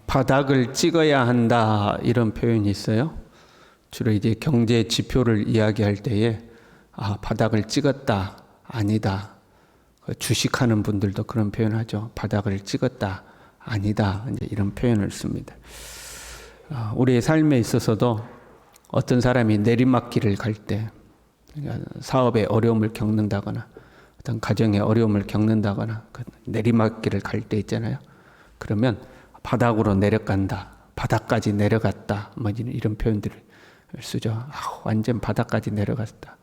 바닥을 찍어야 한다 이런 표현이 있어요. 주로 이제 경제 지표를 이야기할 때에 바닥을 찍었다 아니다. 주식하는 분들도 그런 표현하죠. 바닥을 찍었다 아니다 이제 이런 표현을 씁니다. 우리의 삶에 있어서도 어떤 사람이 내리막길을 갈 때 사업에 어려움을 겪는다거나 어떤 가정에 어려움을 겪는다거나 그 내리막길을 갈 때 있잖아요. 그러면 바닥으로 내려간다, 바닥까지 내려갔다, 뭐 이런 표현들을 쓰죠. 완전 바닥까지 내려갔다,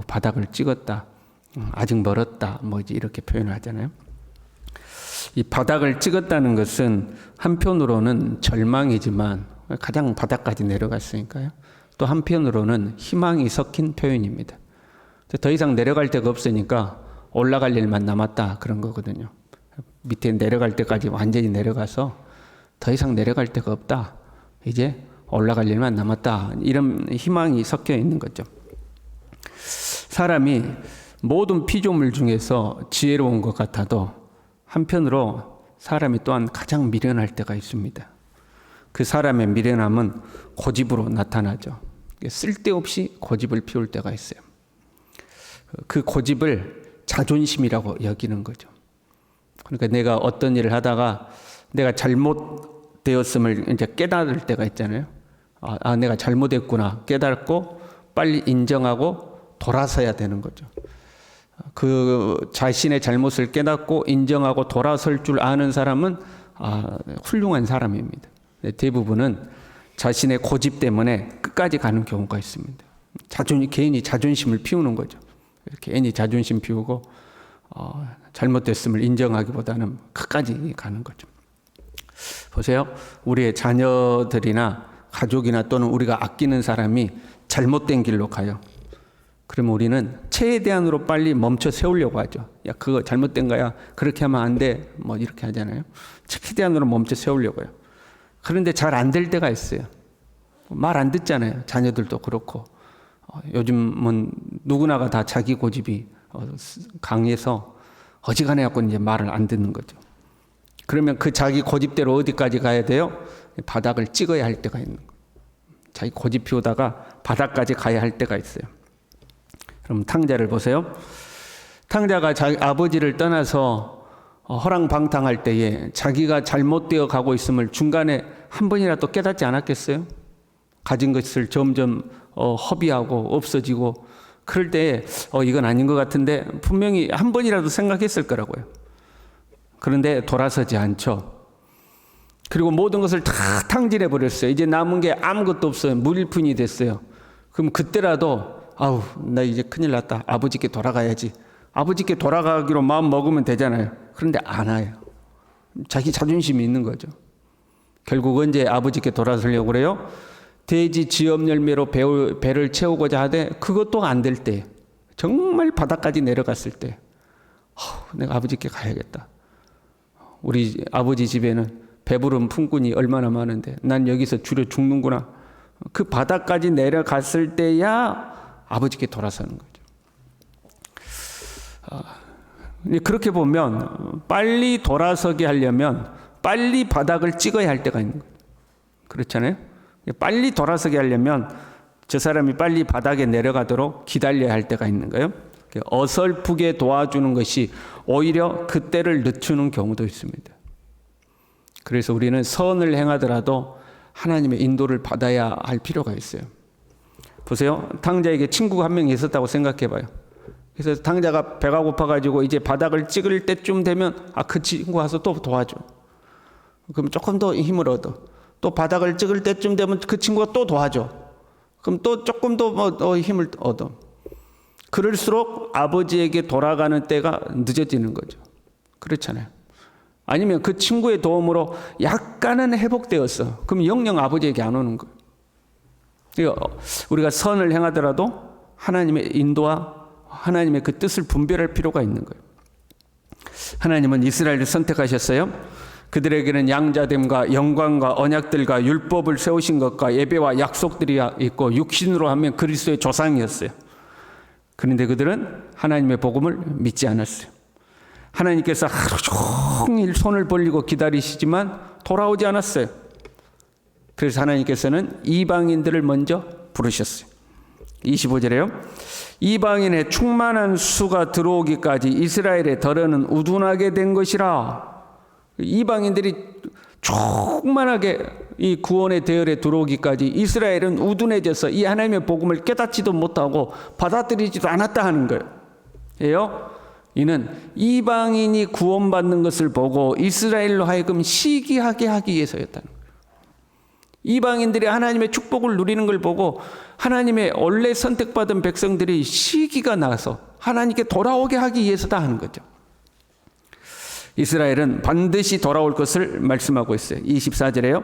바닥을 찍었다, 아직 멀었다, 뭐 이렇게 표현을 하잖아요. 이 바닥을 찍었다는 것은 한편으로는 절망이지만 가장 바닥까지 내려갔으니까요. 또 한편으로는 희망이 섞인 표현입니다. 더 이상 내려갈 데가 없으니까 올라갈 일만 남았다 그런 거거든요. 밑에 내려갈 때까지 완전히 내려가서 더 이상 내려갈 데가 없다. 이제 올라갈 일만 남았다. 이런 희망이 섞여 있는 거죠. 사람이 모든 피조물 중에서 지혜로운 것 같아도 한편으로 사람이 또한 가장 미련할 때가 있습니다. 그 사람의 미련함은 고집으로 나타나죠. 쓸데없이 고집을 피울 때가 있어요. 그 고집을 자존심이라고 여기는 거죠. 그러니까 내가 어떤 일을 하다가 내가 잘못되었음을 이제 깨달을 때가 있잖아요. 내가 잘못했구나 깨닫고 빨리 인정하고 돌아서야 되는 거죠. 그 자신의 잘못을 깨닫고 인정하고 돌아설 줄 아는 사람은 훌륭한 사람입니다. 대부분은 자신의 고집 때문에 끝까지 가는 경우가 있습니다. 괜히 자존심을 피우는 거죠. 괜히 자존심 피우고 잘못됐음을 인정하기보다는 끝까지 가는 거죠. 보세요. 우리의 자녀들이나 가족이나 또는 우리가 아끼는 사람이 잘못된 길로 가요. 그러면 우리는 최대한으로 빨리 멈춰 세우려고 하죠. 야, 그거 잘못된 거야. 그렇게 하면 안 돼. 뭐 이렇게 하잖아요. 최대한으로 멈춰 세우려고요. 그런데 잘 안 될 때가 있어요. 말 안 듣잖아요. 자녀들도 그렇고. 요즘은 누구나가 다 자기 고집이 강해서 어지간해 갖고 이제 말을 안 듣는 거죠. 그러면 그 자기 고집대로 어디까지 가야 돼요? 바닥을 찍어야 할 때가 있는 거예요. 자기 고집 피우다가 바닥까지 가야 할 때가 있어요. 그럼 탕자를 보세요. 탕자가 자기 아버지를 떠나서 허랑방탕할 때에 자기가 잘못되어 가고 있음을 중간에 한 번이라도 깨닫지 않았겠어요? 가진 것을 점점 허비하고 없어지고 그럴 때 이건 아닌 것 같은데 분명히 한 번이라도 생각했을 거라고요. 그런데 돌아서지 않죠. 그리고 모든 것을 다 탕진해 버렸어요. 이제 남은 게 아무것도 없어요. 무일푼이 됐어요. 그럼 그때라도 나 이제 큰일 났다. 아버지께 돌아가야지. 아버지께 돌아가기로 마음 먹으면 되잖아요. 그런데 안 와요. 자기 자존심이 있는 거죠. 결국 언제 아버지께 돌아서려고 그래요? 돼지 지엄 열매로 배를 채우고자 하되 그것도 안 될 때, 정말 바닥까지 내려갔을 때 내가 아버지께 가야겠다. 우리 아버지 집에는 배부른 품꾼이 얼마나 많은데 난 여기서 줄여 죽는구나. 그 바닥까지 내려갔을 때야 아버지께 돌아서는 거죠. 그렇게 보면 빨리 돌아서게 하려면 빨리 바닥을 찍어야 할 때가 있는 거예요. 그렇잖아요. 빨리 돌아서게 하려면 저 사람이 빨리 바닥에 내려가도록 기다려야 할 때가 있는 거예요. 어설프게 도와주는 것이 오히려 그때를 늦추는 경우도 있습니다. 그래서 우리는 선을 행하더라도 하나님의 인도를 받아야 할 필요가 있어요. 보세요. 탕자에게 친구가 한 명이 있었다고 생각해 봐요. 그래서 탕자가 배가 고파가지고 이제 바닥을 찍을 때쯤 되면 그 친구 와서 또 도와줘. 그럼 조금 더 힘을 얻어. 또 바닥을 찍을 때쯤 되면 그 친구가 또 도와줘. 그럼 또 조금 더 힘을 얻어. 그럴수록 아버지에게 돌아가는 때가 늦어지는 거죠. 그렇잖아요. 아니면 그 친구의 도움으로 약간은 회복되었어. 그럼 영영 아버지에게 안 오는 거예요. 우리가 선을 행하더라도 하나님의 인도와 하나님의 그 뜻을 분별할 필요가 있는 거예요. 하나님은 이스라엘을 선택하셨어요. 그들에게는 양자됨과 영광과 언약들과 율법을 세우신 것과 예배와 약속들이 있고 육신으로 하면 그리스도의 조상이었어요. 그런데 그들은 하나님의 복음을 믿지 않았어요. 하나님께서 하루 종일 손을 벌리고 기다리시지만 돌아오지 않았어요. 그래서 하나님께서는 이방인들을 먼저 부르셨어요. 25절에요. 이방인의 충만한 수가 들어오기까지 이스라엘의 덜어는 우둔하게 된 것이라. 이방인들이 충만하게 이 구원의 대열에 들어오기까지 이스라엘은 우둔해져서 이 하나님의 복음을 깨닫지도 못하고 받아들이지도 않았다 하는 거예요. 이는 이방인이 구원받는 것을 보고 이스라엘로 하여금 시기하게 하기 위해서였다는 거예요. 이방인들이 하나님의 축복을 누리는 걸 보고 하나님의 원래 선택받은 백성들이 시기가 나서 하나님께 돌아오게 하기 위해서다 하는 거죠. 이스라엘은 반드시 돌아올 것을 말씀하고 있어요. 24절에요.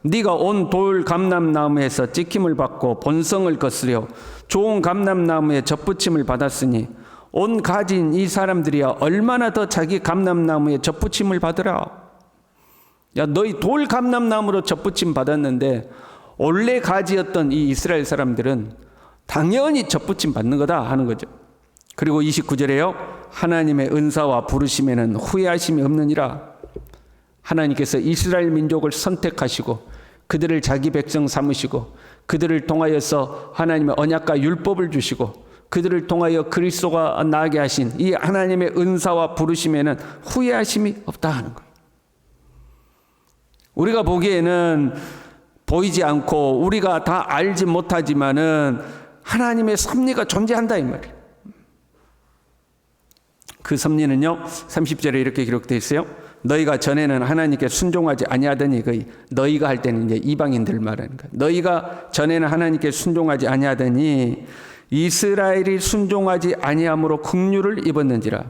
네가 온 돌 감람나무에서 찍힘을 받고 본성을 거스려 좋은 감람나무에 접붙임을 받았으니 온 가진 이 사람들이야 얼마나 더 자기 감람나무에 접붙임을 받으라. 야, 너희 돌 감람나무로 접붙임 받았는데 원래 가지였던 이 이스라엘 사람들은 당연히 접붙임 받는 거다 하는 거죠. 그리고 29절에요. 하나님의 은사와 부르심에는 후회하심이 없느니라. 하나님께서 이스라엘 민족을 선택하시고 그들을 자기 백성 삼으시고 그들을 통하여서 하나님의 언약과 율법을 주시고 그들을 통하여 그리스도가 나게 하신 이 하나님의 은사와 부르심에는 후회하심이 없다 하는 거예요. 우리가 보기에는 보이지 않고 우리가 다 알지 못하지만은 하나님의 섭리가 존재한다 이 말이에요. 그 섭리는요 30절에 이렇게 기록되어 있어요. 너희가 전에는 하나님께 순종하지 아니하더니, 그 너희가 할 때는 이제 이방인들 말하는 거예요. 너희가 전에는 하나님께 순종하지 아니하더니 이스라엘이 순종하지 아니함으로 긍휼을 입었는지라.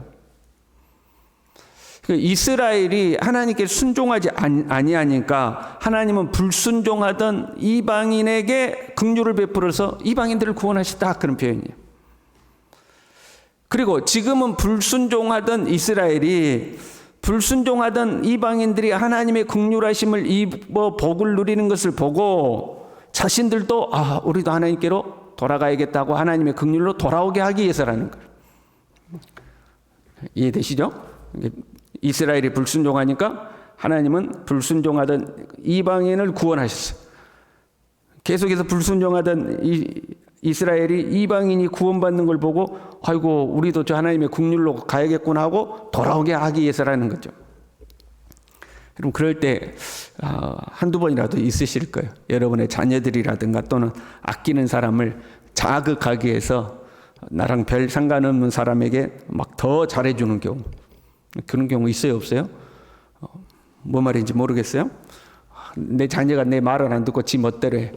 이스라엘이 하나님께 순종하지 아니하니까 하나님은 불순종하던 이방인에게 긍휼을 베풀어서 이방인들을 구원하시다 그런 표현이에요. 그리고 지금은 불순종하던 이스라엘이 불순종하던 이방인들이 하나님의 긍휼하심을 입어 복을 누리는 것을 보고 자신들도 우리도 하나님께로 돌아가야겠다고 하나님의 긍휼로 돌아오게 하기 위해서라는 거예요. 이해되시죠? 이스라엘이 불순종하니까 하나님은 불순종하던 이방인을 구원하셨어요. 계속해서 불순종하던 이스라엘이 이방인이 구원받는 걸 보고 아이고 우리도 저 하나님의 긍휼로 가야겠구나 하고 돌아오게 하기 위해서라는 거죠. 그럼 그럴 때 한두 번이라도 있으실 거예요. 여러분의 자녀들이라든가 또는 아끼는 사람을 자극하기 위해서 나랑 별 상관없는 사람에게 막 더 잘해주는 경우, 그런 경우 있어요 없어요? 뭐 말인지 모르겠어요. 내 자녀가 내 말을 안 듣고 지 멋대로 해.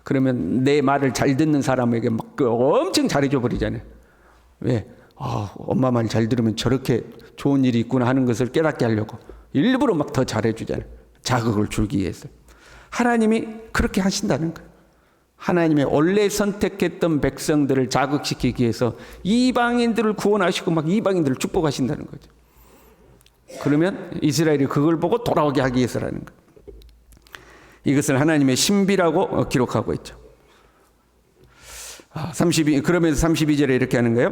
그러면 내 말을 잘 듣는 사람에게 막 엄청 잘해줘 버리잖아요. 왜? 엄마 말 잘 들으면 저렇게 좋은 일이 있구나 하는 것을 깨닫게 하려고 일부러 막 더 잘해주잖아요. 자극을 주기 위해서. 하나님이 그렇게 하신다는 거예요. 하나님의 원래 선택했던 백성들을 자극시키기 위해서 이방인들을 구원하시고 막 이방인들을 축복하신다는 거죠. 그러면 이스라엘이 그걸 보고 돌아오게 하기 위해서라는 거예요. 이것을 하나님의 신비라고 기록하고 있죠. 그러면서 32절에 이렇게 하는 거예요.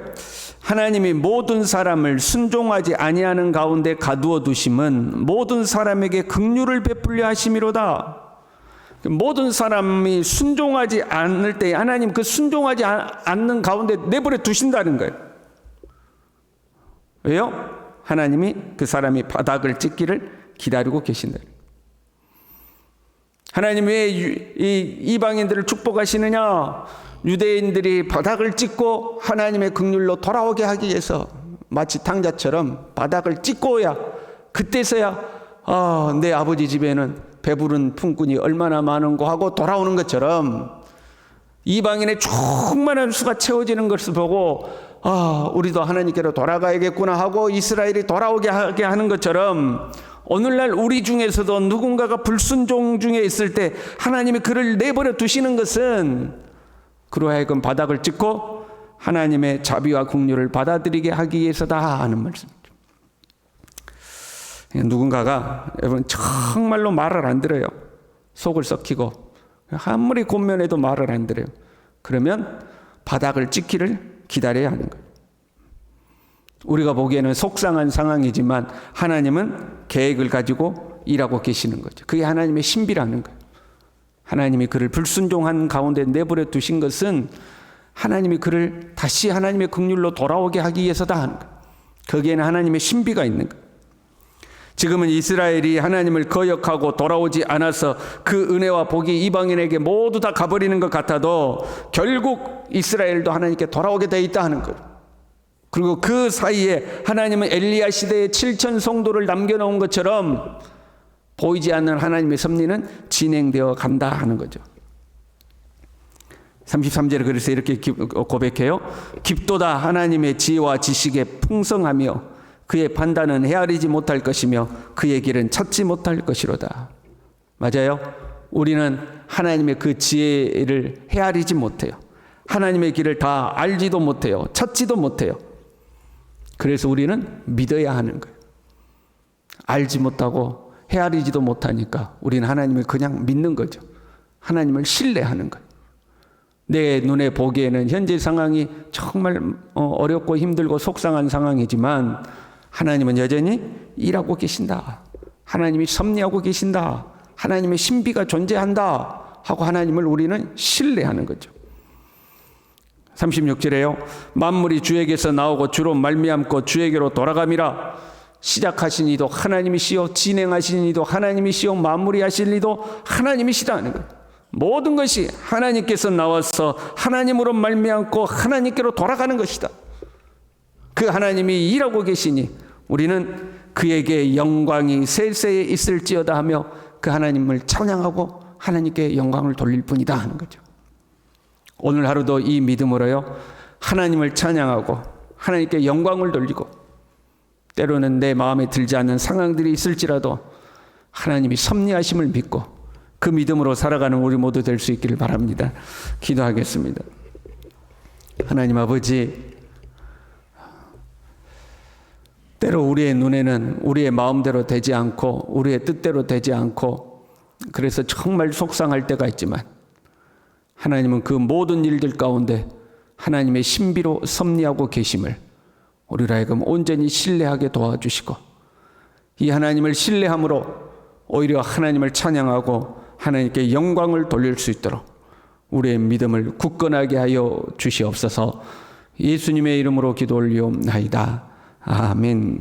하나님이 모든 사람을 순종하지 아니하는 가운데 가두어 두심은 모든 사람에게 긍휼을 베풀려 하심이로다. 모든 사람이 순종하지 않을 때 하나님 그 순종하지 않는 가운데 내버려 두신다는 거예요. 왜요? 하나님이 그 사람이 바닥을 찍기를 기다리고 계신다는 거예요. 하나님 왜 이방인들을 축복하시느냐? 유대인들이 바닥을 찍고 하나님의 긍휼로 돌아오게 하기 위해서 마치 탕자처럼 바닥을 찍고야 그때서야 내 아버지 집에는 배부른 품꾼이 얼마나 많은고 하고 돌아오는 것처럼 이방인의 충만한 수가 채워지는 것을 보고 우리도 하나님께로 돌아가야겠구나 하고 이스라엘이 돌아오게 하게 하는 것처럼 오늘날 우리 중에서도 누군가가 불순종 중에 있을 때 하나님이 그를 내버려 두시는 것은 그로 하여금 바닥을 찍고 하나님의 자비와 긍휼을 받아들이게 하기 위해서다 하는 말씀이죠. 누군가가 여러분 정말로 말을 안 들어요. 속을 썩히고 아무리 권면해도 말을 안 들어요. 그러면 바닥을 찍기를 기다려야 하는 거예요. 우리가 보기에는 속상한 상황이지만 하나님은 계획을 가지고 일하고 계시는 거죠. 그게 하나님의 신비라는 거예요. 하나님이 그를 불순종한 가운데 내버려 두신 것은 하나님이 그를 다시 하나님의 긍휼로 돌아오게 하기 위해서다 하는 거예요. 거기에는 하나님의 신비가 있는 거예요. 지금은 이스라엘이 하나님을 거역하고 돌아오지 않아서 그 은혜와 복이 이방인에게 모두 다 가버리는 것 같아도 결국 이스라엘도 하나님께 돌아오게 돼 있다 하는 거예요. 그리고 그 사이에 하나님은 엘리야 시대에 7천 성도를 남겨놓은 것처럼 보이지 않는 하나님의 섭리는 진행되어 간다 하는 거죠. 33절에 그래서 이렇게 고백해요. 깊도다 하나님의 지혜와 지식에 풍성하며 그의 판단은 헤아리지 못할 것이며 그의 길은 찾지 못할 것이로다. 맞아요. 우리는 하나님의 그 지혜를 헤아리지 못해요. 하나님의 길을 다 알지도 못해요. 찾지도 못해요. 그래서 우리는 믿어야 하는 거예요. 알지 못하고 헤아리지도 못하니까 우리는 하나님을 그냥 믿는 거죠. 하나님을 신뢰하는 거예요. 내 눈에 보기에는 현재 상황이 정말 어렵고 힘들고 속상한 상황이지만 하나님은 여전히 일하고 계신다. 하나님이 섭리하고 계신다. 하나님의 신비가 존재한다 하고 하나님을 우리는 신뢰하는 거죠. 36절에요. 만물이 주에게서 나오고 주로 말미암고 주에게로 돌아감이라. 시작하신 이도 하나님이시요 진행하신 이도 하나님이시요 마무리하실 이도 하나님이시다 하는 거예요. 모든 것이 하나님께서 나와서 하나님으로 말미암고 하나님께로 돌아가는 것이다. 그 하나님이 일하고 계시니 우리는 그에게 영광이 세세에 있을지어다 하며 그 하나님을 찬양하고 하나님께 영광을 돌릴 뿐이다 하는 거죠. 오늘 하루도 이 믿음으로요 하나님을 찬양하고 하나님께 영광을 돌리고 때로는 내 마음에 들지 않는 상황들이 있을지라도 하나님이 섭리하심을 믿고 그 믿음으로 살아가는 우리 모두 될 수 있기를 바랍니다. 기도하겠습니다. 하나님 아버지, 때로 우리의 눈에는 우리의 마음대로 되지 않고 우리의 뜻대로 되지 않고 그래서 정말 속상할 때가 있지만 하나님은 그 모든 일들 가운데 하나님의 신비로 섭리하고 계심을 우리로 하여금 온전히 신뢰하게 도와주시고 이 하나님을 신뢰함으로 오히려 하나님을 찬양하고 하나님께 영광을 돌릴 수 있도록 우리의 믿음을 굳건하게 하여 주시옵소서. 예수님의 이름으로 기도 올리옵나이다. 아멘.